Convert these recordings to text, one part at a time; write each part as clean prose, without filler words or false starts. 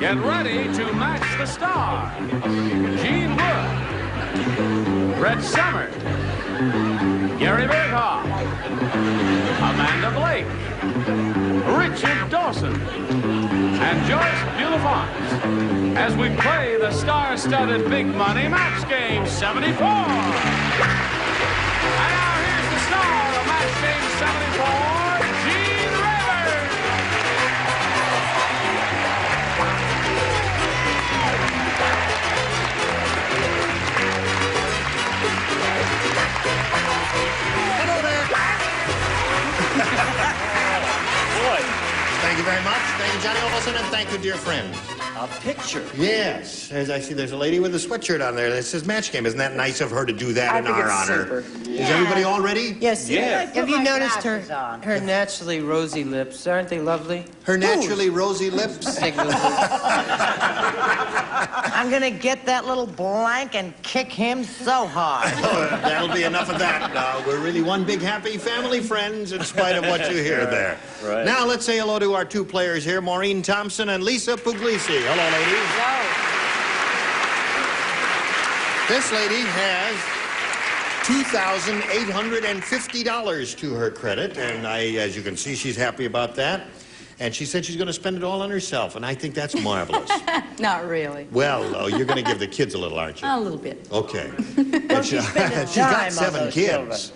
Get ready to match the star. Gene Wood, Brett Summers, Gary Berghoff, Amanda Blake, Richard Dawson, and Joyce Bulifant as we play the star-studded Big Money Match Game 74. And now here's the star of Match Game 74, Gene Rivers. Hello there. Boy, Thank you very much. Thank you, Johnny Olson, and thank you, dear friend. a picture. Yes, as I see, there's a lady with a sweatshirt on there that says Match Game. Isn't that nice of her to do that in our honor? Is everybody all ready? Yes. Yeah. Have you noticed her naturally rosy lips? Aren't they lovely? Her naturally rosy lips. I'm gonna get that little blank and kick him so hard. That'll be enough of that. We're really one big happy family, friends, in spite of what you hear there. Right. Now, let's say hello to our two players here, Maureen Thompson and Lisa Puglisi. Hello, ladies. This lady has $2,850 to her credit, and as you can see, she's happy about that. And she said she's going to spend it all on herself, and I think that's marvelous. Not really. Well, you're going to give the kids a little, aren't you? A little bit. Okay. And she's got 7 kids.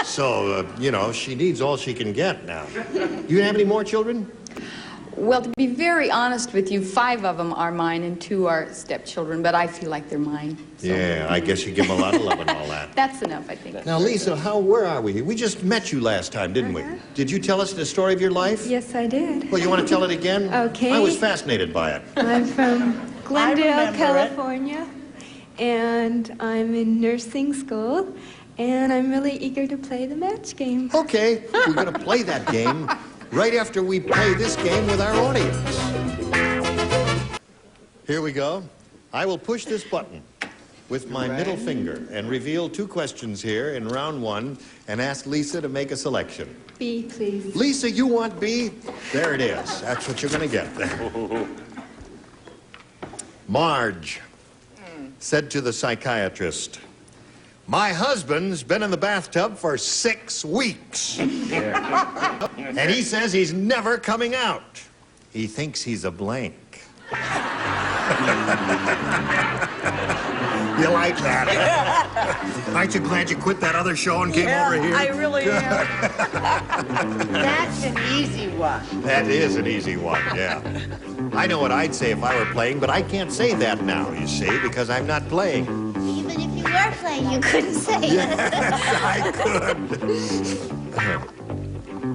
So, you know, she needs all she can get now. You have any more children? Well, to be very honest with you, 5 of them are mine and 2 are stepchildren, but I feel like they're mine. So. Yeah, I guess you give them a lot of love and all that. That's enough, I think. Now, Lisa, where are we? We just met you last time, didn't we? Did you tell us the story of your life? Yes, I did. Well, you want to tell it again? Okay. I was fascinated by it. I'm from Glendale, remember it. California, and I'm in nursing school, and I'm really eager to play the match game. Okay, we're going to play that game right after we play this game with our audience. Here we go. I will push this button with my middle finger and reveal 2 questions here in round 1 and ask Lisa to make a selection. B, please. Lisa, you want B? There it is. That's what you're going to get there. Marge said to the psychiatrist, "My husband's been in the bathtub for 6 weeks. And he says he's never coming out. He thinks he's a blank." You like that? Aren't you glad you quit that other show and came over here? I really am. That's an easy one. That is an easy one, yeah. I know what I'd say if I were playing, but I can't say that now, you see, because I'm not playing. Even if you were playing, you couldn't say it. Yes, I could.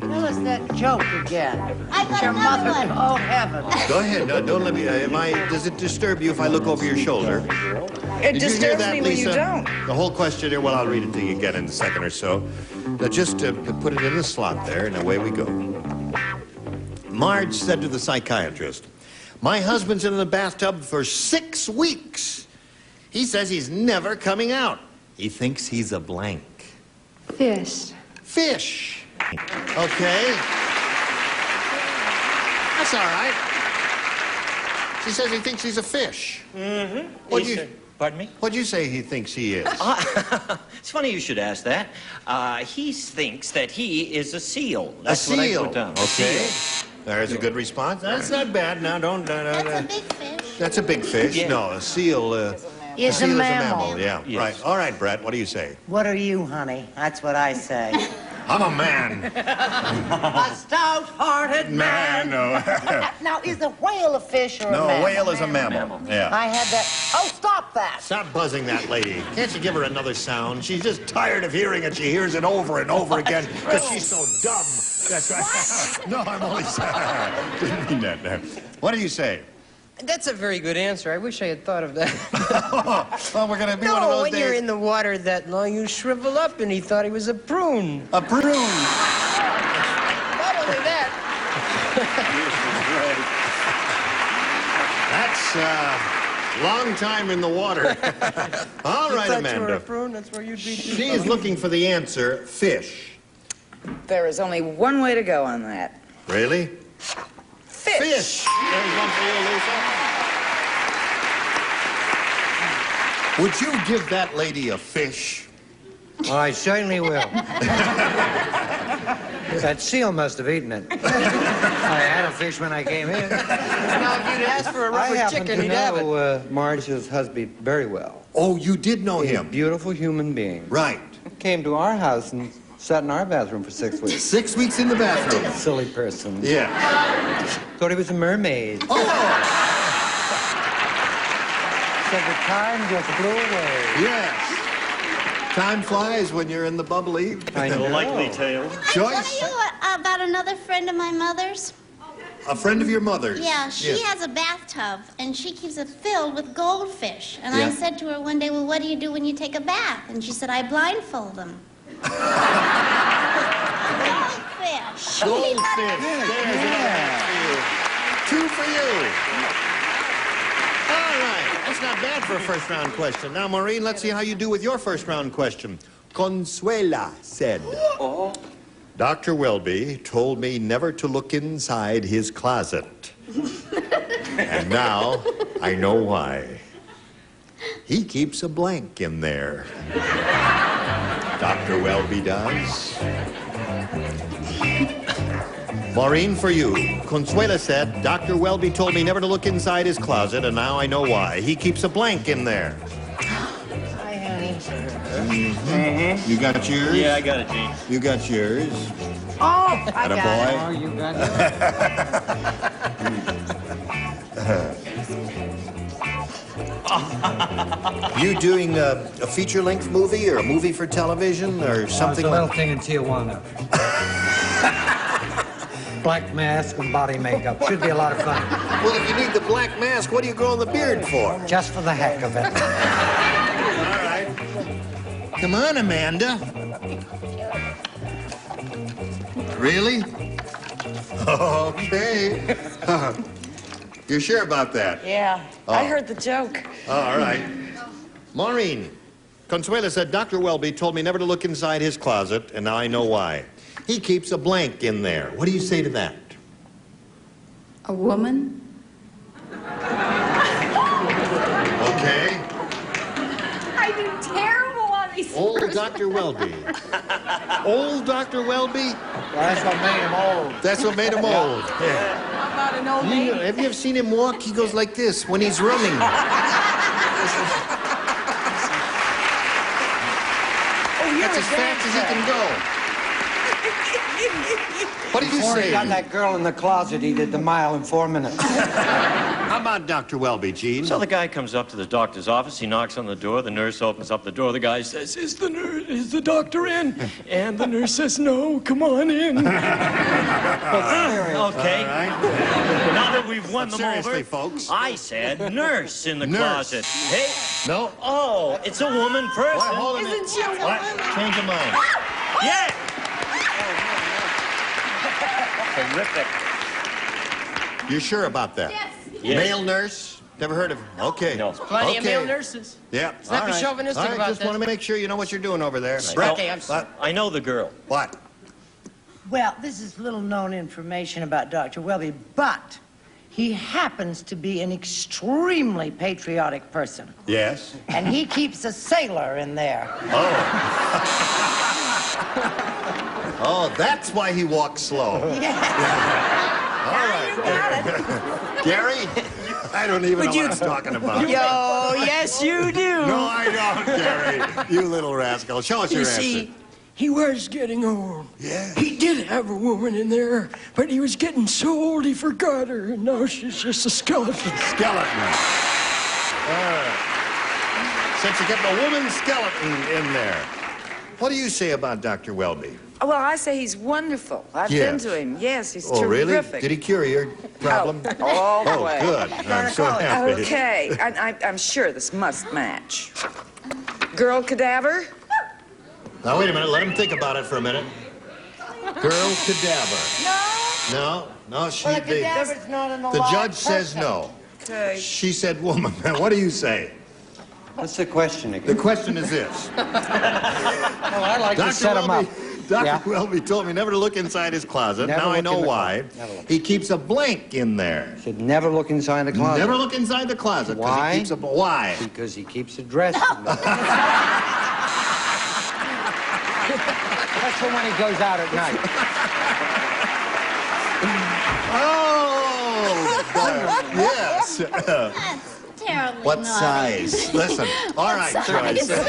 Tell us that joke again. I got Your another mother, one. oh heaven. Go ahead. No, don't let me. Does it disturb you if I look over your shoulder? It Did you hear disturbs that, me when Lisa? you don't. The whole question here. Well, I'll read it to you again in a second or so. Now, just put it in the slot there, and away we go. Marge said to the psychiatrist, "My husband's in the bathtub for 6 weeks. He says he's never coming out. He thinks he's a blank." Fish. Fish. Okay. That's all right. She says he thinks he's a fish. Mm-hmm. Pardon me? What'd you say he thinks he is? It's funny you should ask that. He thinks that he is a seal. That's a seal. what I put down. Okay. There's a good response. That's not bad. Now, don't. That's a big fish. That's a big fish. Yeah. No, a seal. Is seal a is mammal. Yeah. Yes. Right. All right, Brett. What do you say? What are you, honey? That's what I say. I'm a man. A stout-hearted man. No. Now, is a whale a fish or a No, mammal? a whale is a mammal. Yeah. I had that. Oh, stop that. Stop buzzing that lady. Can't you give her another sound? She's just tired of hearing it. She hears it over and over again because she's so dumb. That's right. No, I'm only saying. Didn't mean that. No. What do you say? That's a very good answer. I wish I had thought of that. Well, we're going to be one of No, those when days. you're in the water that long, you shrivel up, and he thought he was a prune. A prune. Not only that. That's long time in the water. All You right, thought you were a Amanda. prune? That's where you'd be. She is looking for the answer, fish. There is only one way to go on that. Really? Fish. Fish. There's one for you, Lisa. Would you give that lady a fish? Well, I certainly will. That seal must have eaten it. I had a fish when I came in. Now, if you'd asked for a rubber chicken, he'd have it. I happen to know Marge's husband very well. Oh, you did know He's a him? beautiful human being. Right. Came to our house and sat in our bathroom for 6 weeks. 6 weeks in the bathroom. Silly person. Yeah. Thought he was a mermaid. Oh! Said the time just blew away. Yes. Time flies when you're in the bubbly. I know. Likely tale. Joyce? Tell you about another friend of my mother's. A friend of your mother's? Yeah, she Yes. has a bathtub, and she keeps it filled with goldfish. And Yeah. I said to her one day, well, what do you do when you take a bath? And she said, I blindfold them. Goldfish. Goldfish. There's another for you. 2 for you. All right. That's not bad for a first-round question. Now, Maureen, let's see how you do with your first-round question. Consuela said, Dr. Welby told me never to look inside his closet. And now I know why. He keeps a blank in there. Dr. Welby does. Maureen, for you. Consuela said, Dr. Welby told me never to look inside his closet, and now I know why. He keeps a blank in there. Hi, honey. You got yours? Yeah, I got it, Gene. You got yours. Oh, I Atta got boy. Oh, you got it. You doing a feature-length movie or a movie for television or something It's a little like thing in Tijuana. Black mask and body makeup. Should be a lot of fun. Well, if you need the black mask, what are you growing the beard for? Just for the heck of it. All right. Come on, Amanda. Really? Okay. You're sure about that? Yeah, Oh. I heard the joke. Oh, all right. Maureen, Consuela said, Dr. Welby told me never to look inside his closet, and now I know why. He keeps a blank in there. What do you say to that? A woman? Okay. I do terrible on these. Old Dr. Welby. Old Dr. Welby? That's what made him old. That's what made him old. Yeah. How about an old lady? Have you ever seen him walk? He goes like this when he's running. That's as fast as he can go. What did you Before he say? got that girl in the closet, he did the mile in 4 minutes. How about Dr. Welby, Gene? So the guy comes up to the doctor's office. He knocks on the door. The nurse opens up the door. The guy says, "Is the doctor in?" And the nurse says, "No, come on in." Okay. Now that we've won them Seriously, over, folks. I said nurse in the Nurse. closet. Hey, No. oh, it's a woman person. What? Hold a minute. Isn't she a What? woman? Change your mind. Yeah. Terrific. You sure about that? Yes. Yes. Male nurse? Never heard of him. Okay. No. Plenty of Okay. male nurses. Yeah. Let's not be chauvinistic All right, about just this. want to make sure you know what you're doing over there. Okay, I'm What? I know the girl. What? Well, this is little known information about Dr. Welby, but he happens to be an extremely patriotic person. Yes. And he keeps a sailor in there. Oh, that's why he walks slow. All right. Gary, I don't even know what I'm talking about. Yo, yes, you do. No, I don't, Gary. You little rascal. Show us your answer. He was getting old. Yeah. He did have a woman in there, but he was getting so old he forgot her, and now she's just a skeleton. Skeleton. All right. Since you kept a woman's skeleton in there. What do you say about Dr. Welby? Well, I say he's wonderful. I've been Yes. to him. Yes, he's Oh, really? terrific. Did he cure your problem? All the Oh, way. good. I'm so happy. Okay, I'm sure this must match. Girl cadaver? Now, wait a minute. Let him think about it for a minute. Girl cadaver. No, she... Well, the cadaver's not an The alive judge says person. no. Okay. She said woman. What do you say? What's the question again? The question is this. Well, I like to Dr. set him up. Dr. Welby told me never to look inside his closet. Never Now I look know in the why. closet. Never look. He keeps a blank in there. Should never look inside the closet. Never look inside the closet. 'Cause Why? He keeps why? Because he keeps it dressed. That's for when he goes out at night. Oh, yes. That's terribly What naughty. size? Listen. All right, Joyce. But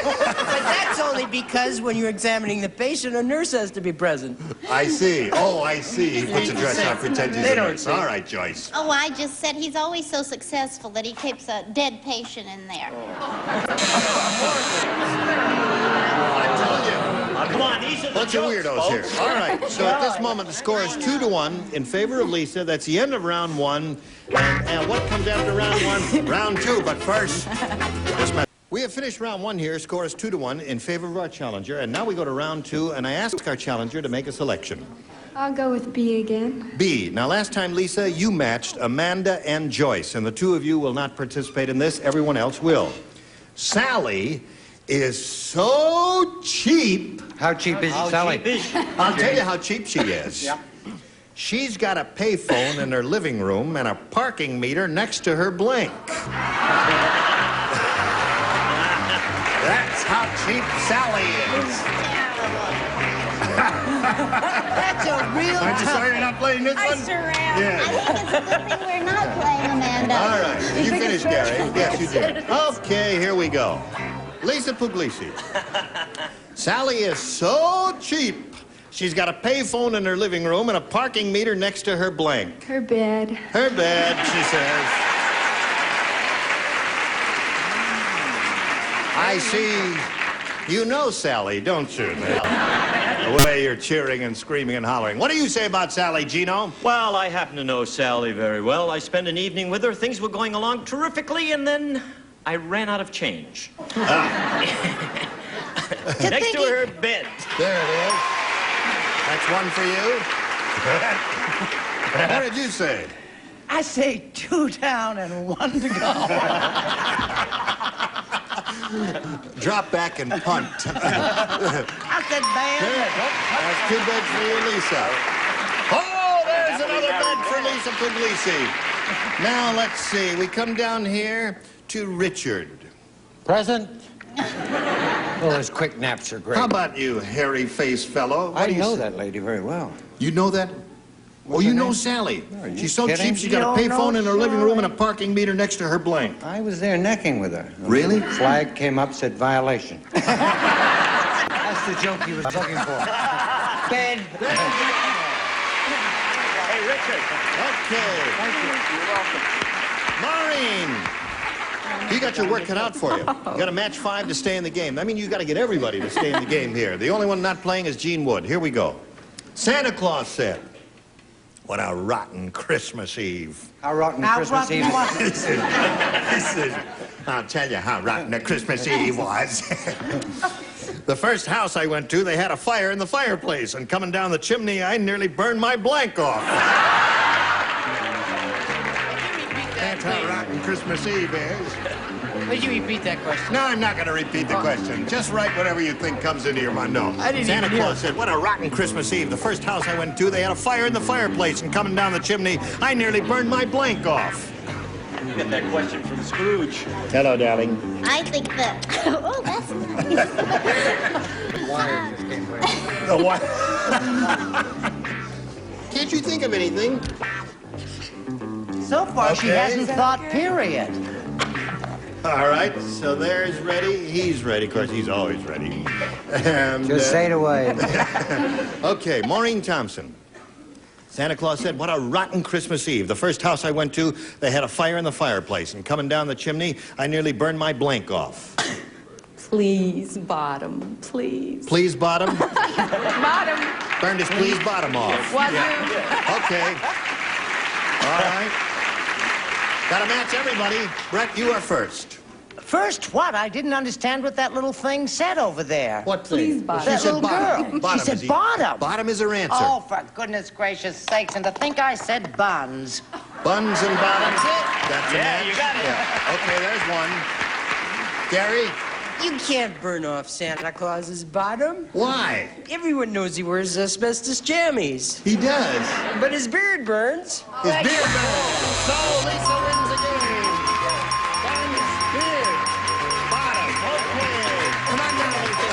that's only because when you're examining the patient, a nurse has to be present. I see. Oh, I see. He puts a dress on, pretends he's They a don't nurse. see. All right, Joyce. Oh, I just said he's always so successful that he keeps a dead patient in there. I'm telling you. Come on, these are the Bunch of jokes, weirdos here. folks. All right, so at this moment, the score is 2-1 in favor of Lisa. That's the end of round one. And what comes after round one? Round two, but first, we have finished round one here. Score is 2-1 in favor of our challenger. And now we go to round two, and I ask our challenger to make a selection. I'll go with B again. B. Now, last time, Lisa, you matched Amanda and Joyce, and the two of you will not participate in this. Everyone else will. Sally is so cheap. How cheap is it, Sally? I'll tell you how cheap she is. Yeah. She's got a payphone in her living room and a parking meter next to her blank. That's how cheap Sally is. That's a real Aren't you sorry you're not playing this I one? sure am. Yeah. I think it's a good thing we're not playing, Amanda. All right. You finished, Gary. Yes, you did. Okay, here we go. Lisa Puglisi. Sally is so cheap. She's got a payphone in her living room and a parking meter next to her blank. Her bed. Her bed, she says. I see. You know Sally, don't you? The way you're cheering and screaming and hollering. What do you say about Sally, Gino? Well, I happen to know Sally very well. I spent an evening with her. Things were going along terrifically, and then I ran out of change. Next to her bed. There it is. That's one for you. What did you say? I say 2 down and 1 to go. Drop back and punt. I said bad. That's 2 beds for you, Lisa. Oh, there's another bed for Lisa Puglisi. Now, let's see. We come down here to Richard. Present? Well, those quick naps are great. How about you, hairy-faced fellow? What I do you know say? that lady very well. You know that? Oh, you know Sally. Are you She's so kidding? cheap, she's got a You don't payphone know in her living room and a Sally? parking meter next to her blank. I was there necking with her. Really? Flag came up, said violation. That's the joke he was looking for. Bed. Hey, Richard. Okay. Thank you. You're welcome. Maureen, you got your work cut out for you. You got to match 5 to stay in the game. I mean, you got to get everybody to stay in the game here. The only one not playing is Gene Wood. Here we go. Santa Claus said, "What a rotten Christmas Eve." How rotten How Christmas rotten Eve. was it? He said, "I'll tell you how rotten the Christmas Eve was." The first house I went to, they had a fire in the fireplace, and coming down the chimney, I nearly burned my blank off. That's how rotten Christmas Eve is. Would you repeat that question? No, I'm not going to repeat the question. Just write whatever you think comes into your mind. No. I didn't Santa even hear Claus said, "What a rotten Christmas Eve. The first house I went to, they had a fire in the fireplace, and coming down the chimney, I nearly burned my blank off." You get that question from Scrooge. Hello, darling. I think that. Oh, that's nice. The what? Can't you think of anything? So far, she Okay. hasn't thought, period. All right, so there's ready. He's ready. Of course, he's always ready. And, Just say it away. Okay, Maureen Thompson. Santa Claus said, "What a rotten Christmas Eve. The first house I went to, they had a fire in the fireplace, and coming down the chimney, I nearly burned my blank off." Please, bottom, please. Please, bottom. Bottom. Burned his please bottom off. Was you? Okay. All right. Gotta match everybody. Brett, you are first. First, what? I didn't understand what that little thing said over there. What thing? Please, bottom. She That said little bottom. girl. Bottom She said is the- bottom. Bottom is her answer. Oh, for goodness gracious sakes, and to think I said buns. Buns and bottoms. That's it. That's a Yeah, match. you got it. Yeah. Okay, there's one. Gary? You can't burn off Santa Claus's bottom. Why? Everyone knows he wears asbestos jammies. He does. But his beard burns. His beard burns. So Lisa wins the game. Ben's beard. Bottom. Okay. Come on down, Lisa.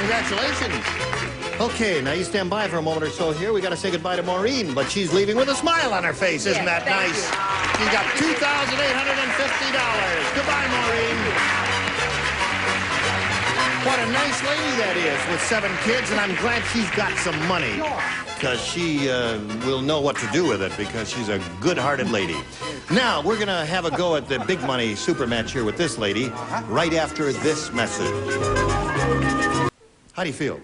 Congratulations. Okay, now you stand by for a moment or so here. We got to say goodbye to Maureen, but she's leaving with a smile on her face. Isn't that nice? She's got $2,850. Goodbye, Maureen. What a nice lady that is with 7 kids, and I'm glad she's got some money because she will know what to do with it because she's a good-hearted lady. Now, we're going to have a go at the big money super match here with this lady right after this message. How do you feel?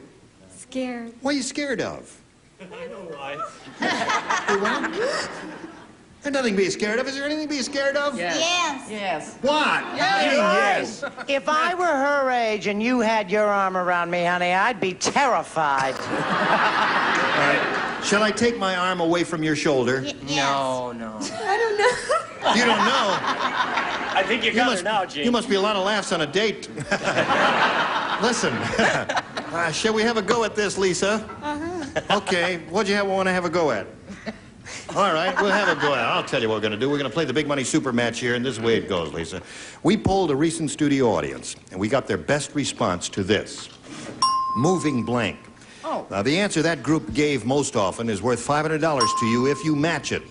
Scared. What are you scared of? I know why. There's nothing to be scared of. Is there anything to be scared of? Yes. Yes. What? Yes. If I were her age and you had your arm around me, honey, I'd be terrified. All right. Shall I take my arm away from your shoulder? Yes. No. I don't know. You don't know. I think you got her now, Gene. You must be a lot of laughs on a date. Listen, shall we have a go at this, Lisa? Okay. What do you want to have a go at? All right, we'll have a go at it. I'll tell you what we're going to do. We're going to play the big money super match here, and this is the way it goes, Lisa. We polled a recent studio audience, and we got their best response to this. Moving blank. Oh. Now, the answer that group gave most often is worth $500 to you if you match it.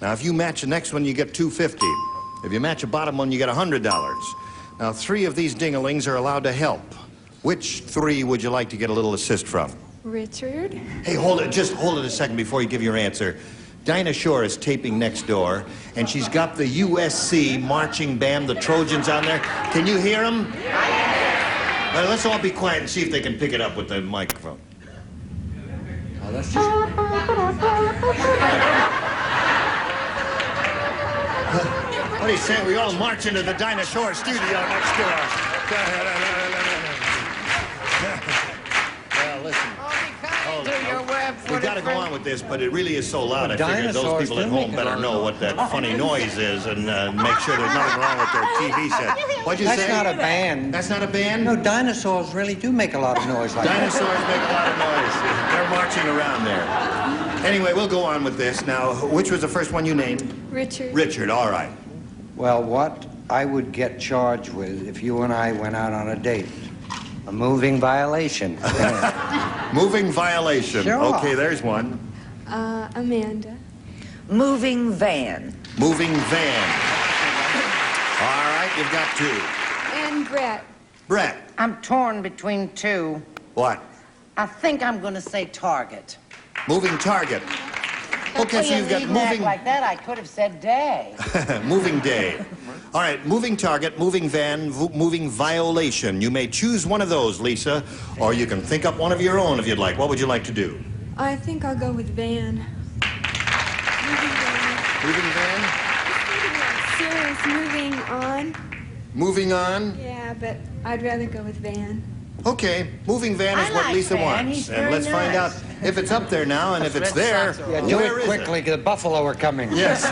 Now, if you match the next one, you get $250. If you match a bottom one, you get $100. Now, 3 of these ding-a-lings are allowed to help. Which 3 would you like to get a little assist from? Richard. Hey, hold it. Just hold it a second before you give your answer. Dinah Shore is taping next door, and she's got the USC marching band, the Trojans, on there. Can you hear them? Well, let's all be quiet and see if they can pick it up with the microphone. Oh, that's just... What are you saying? We all march into the Dinah Shore studio next door. Well, listen. We've got to go on with this, but it really is so loud. I figured those people at home better know what that funny noise is and make sure there's nothing wrong with their TV set. What'd you say? That's not a band. That's not a band? No, dinosaurs really do make a lot of noise like that. Dinosaurs make a lot of noise. They're marching around there. Anyway, we'll go on with this. Now, which was the first one you named? Richard. Richard, all right. Well, what I would get charged with if you and I went out on a date. A moving violation. Moving violation. Sure. Okay, there's one. Amanda. Moving van. Moving van. All right, you've got 2. And Brett. Brett. I'm torn between 2. What? I think I'm going to say Target. Moving target. Okay, so you've got When you act moving... like that, I could have said day. Moving day. All right, moving target, moving van, moving violation. You may choose one of those, Lisa, or you can think up one of your own if you'd like. What would you like to do? I think I'll go with van. Moving van? Serious, moving on. Moving on? Yeah, but I'd rather go with van. Okay, moving van is I what like Lisa Van. wants. He's And very let's find out nice. if it's up there now, and if it's there, Yeah, do where it is quickly, 'cause the buffalo are coming. Yes.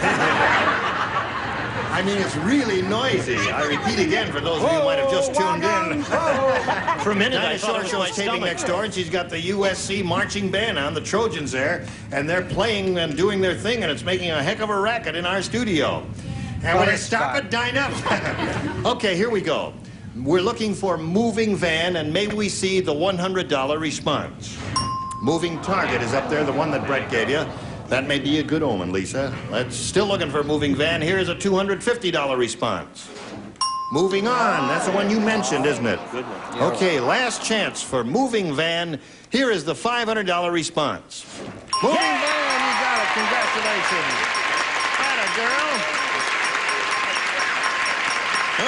I mean, it's really noisy. I repeat again for those of you who might have just tuned in. For a minute, I Dinah thought it Shore was my Show's taping stomach. next door, and she's got the USC marching band on, the Trojans there, and they're playing and doing their thing, and it's making a heck of a racket in our studio. And will you stop it, Dinah? Okay, here we go. We're looking for moving van, and maybe we see the $100 response. Moving target is up there, the one that Brett gave you. That may be a good omen, Lisa. Let's still looking for a moving van. Here's a $250 response. Moving on. That's the one you mentioned, isn't it? Good one. Okay, last chance for moving van. Here is the $500 response. Moving van, you got it. Congratulations. Atta girl.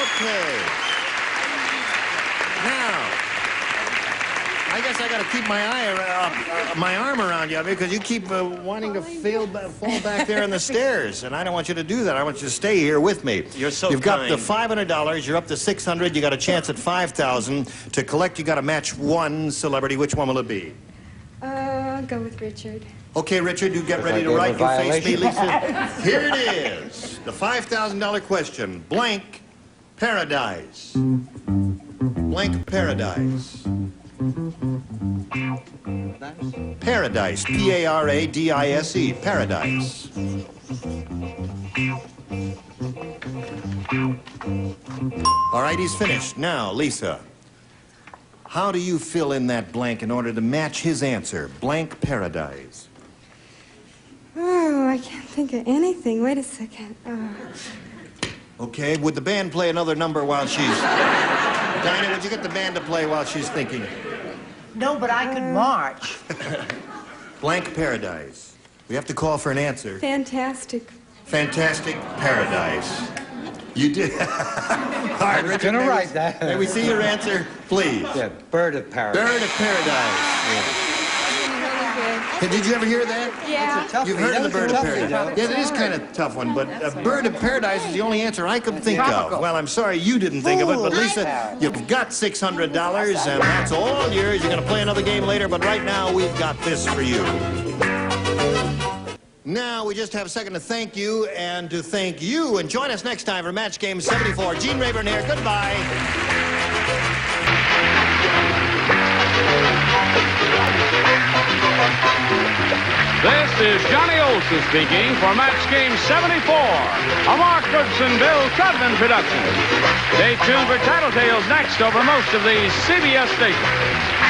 Okay. Now, I guess I got to keep my arm around you because you keep wanting to fall back there in the stairs, and I don't want you to do that. I want you to stay here with me. You're so You've got kind. the $500. You're up to $600. You got a chance at $5,000 to collect. You got to match one celebrity. Which one will it be? I'll go with Richard. Okay, Richard, you get ready to gave write. a You face me, violation. Lisa. Here it is. The $5,000 question. Blank Paradise. Blank paradise. Paradise. P-A-R-A-D-I-S-E. Paradise. All right, he's finished. Now, Lisa, how do you fill in that blank in order to match his answer? Blank paradise. Oh, I can't think of anything. Wait a second. Okay, would the band play another number while she's... Dinah, would you get the band to play while she's thinking? No, but I could march. Blank paradise. We have to call for an answer. Fantastic. Fantastic paradise. You did. All right, I was going to write that. May we see your answer, please? Yeah, bird of paradise. Bird of paradise. Yeah. Hey, did you ever hear that? Yeah. You've heard of the bird of paradise. Yeah, it is kind of a tough one, but bird of paradise is the only answer I could think of. Well, I'm sorry you didn't think of it, but Lisa, you've got $600, and that's all yours. You're going to play another game later, but right now we've got this for you. Now, we just have a second to thank you and to thank you. And join us next time for Match Game 74. Gene Rayburn here. Goodbye. This is Johnny Olson speaking for Match Game 74, a Mark Goodson, Bill Trudman production. Stay tuned for Tattletales next over most of these CBS stations.